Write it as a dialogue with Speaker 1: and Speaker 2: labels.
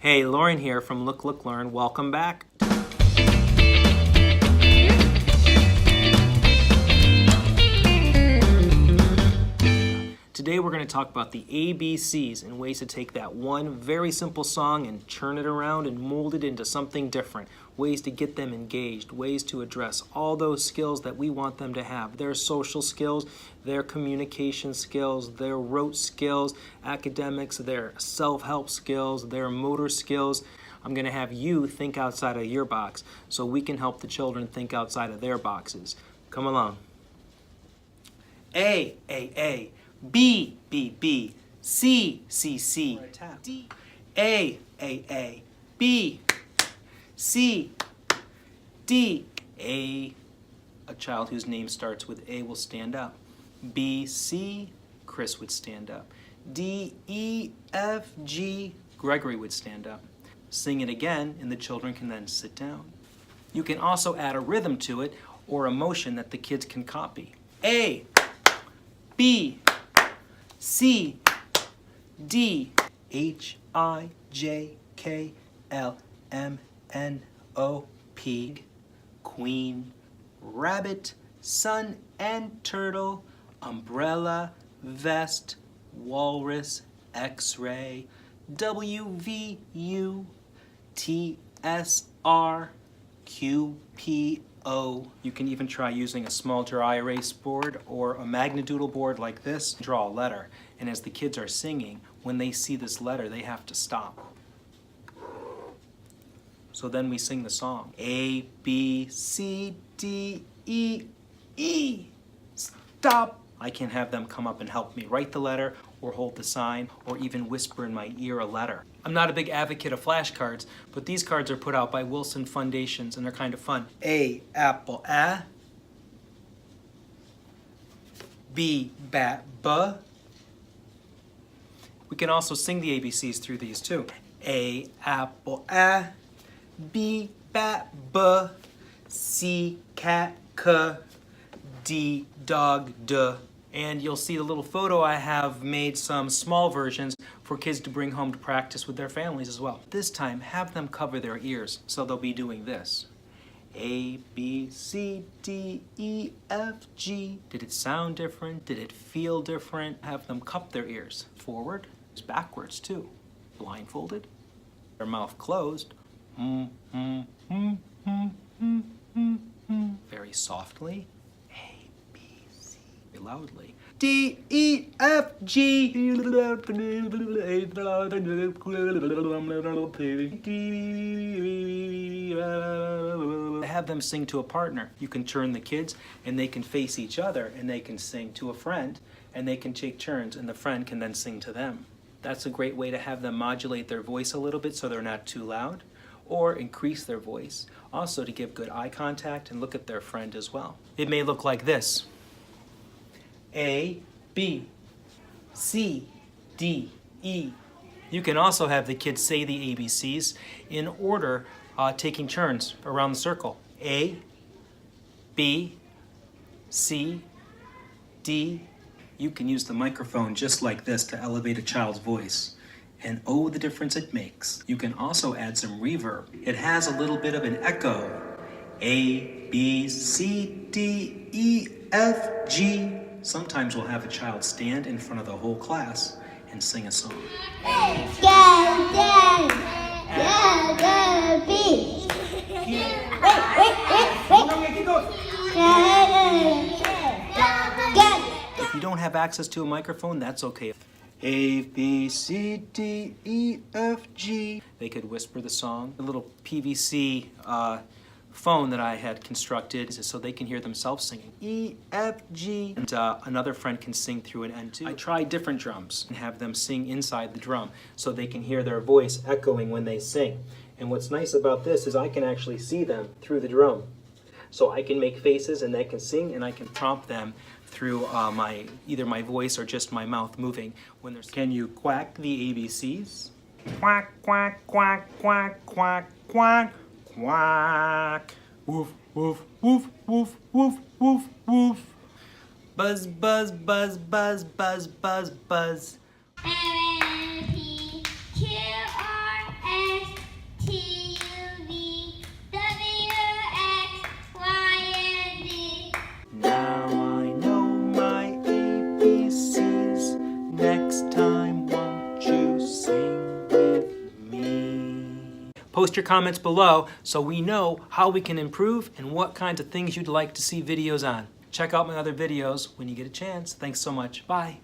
Speaker 1: Hey, Loren here from Look, Learn. Welcome back. Today we're going to talk about the ABCs and ways to take that one very simple song and churn it around and mold it into something different. Ways to get them engaged, ways to address all those skills that we want them to have. Their social skills, their communication skills, their rote skills, academics, their self-help skills, their motor skills. I'm going to have you think outside of your box so we can help the children think outside of their boxes. Come along. A, B, B, B, C, C, C, D, A, B, C, D, A. A child whose name starts with A will stand up. B, C, Chris would stand up. D, E, F, G, Gregory would stand up. Sing it again, and the children can then sit down. You can also add a rhythm to it or a motion that the kids can copy. A, B, C, D, H, I, J, K, L, M, N, O, P, Queen, Rabbit, Sun and Turtle, Umbrella, Vest, Walrus, X-ray, W, V, U, T, S, R, Q, P, O. You can even try using a small dry erase board or a magnadoodle board like this. Draw a letter, and as the kids are singing, when they see this letter, they have to stop. So then we sing the song. A, B, C, D, E, E. Stop! I can have them come up and help me write the letter or hold the sign or even whisper in my ear a letter. I'm not a big advocate of flashcards, but these cards are put out by Wilson Foundations and they're kind of fun. A, apple, A. B, bat, B. We can also sing the ABCs through these too. A, apple, A. B, bat, B. C, cat, K. D, dog, D. And you'll see the little photo I have made some small versions for kids to bring home to practice with their families as well. This time, have them cover their ears, so they'll be doing this. A, B, C, D, E, F, G. Did it sound different? Did it feel different? Have them cup their ears. Forward, backwards too. Blindfolded, their mouth closed. Very softly. Loudly. D, E, F, G. Have them sing to a partner. You can turn the kids and they can face each other and they can sing to a friend and they can take turns and the friend can then sing to them. That's a great way to have them modulate their voice a little bit so they're not too loud or increase their voice. Also to give good eye contact and look at their friend as well. It may look like this. A, B, C, D, E. You can also have the kids say the ABCs in order, taking turns around the circle. A, B, C, D. You can use the microphone just like this to elevate a child's voice. And oh, the difference it makes. You can also add some reverb. It has a little bit of an echo. A, B, C, D, E, F, G. Sometimes we'll have a child stand in front of the whole class and sing a song. If you don't have access to a microphone, that's okay. A, B, C, D, E, F, G. They could whisper the song. A little PVC phone that I had constructed so they can hear themselves singing. E, F, G. And another friend can sing through an N too. I tried different drums and have them sing inside the drum so they can hear their voice echoing when they sing. And what's nice about this is I can actually see them through the drum. So I can make faces and they can sing and I can prompt them through either my voice or just my mouth moving when they're singing. Can you quack the ABCs? Quack, quack, quack, quack, quack, quack. Quack. Woof, woof, woof, woof, woof, woof, woof. Buzz, buzz, buzz, buzz, buzz, buzz, buzz.
Speaker 2: M-N-P-Q-R-S
Speaker 1: Post your comments below so we know how we can improve and what kinds of things you'd like to see videos on. Check out my other videos when you get a chance. Thanks so much. Bye.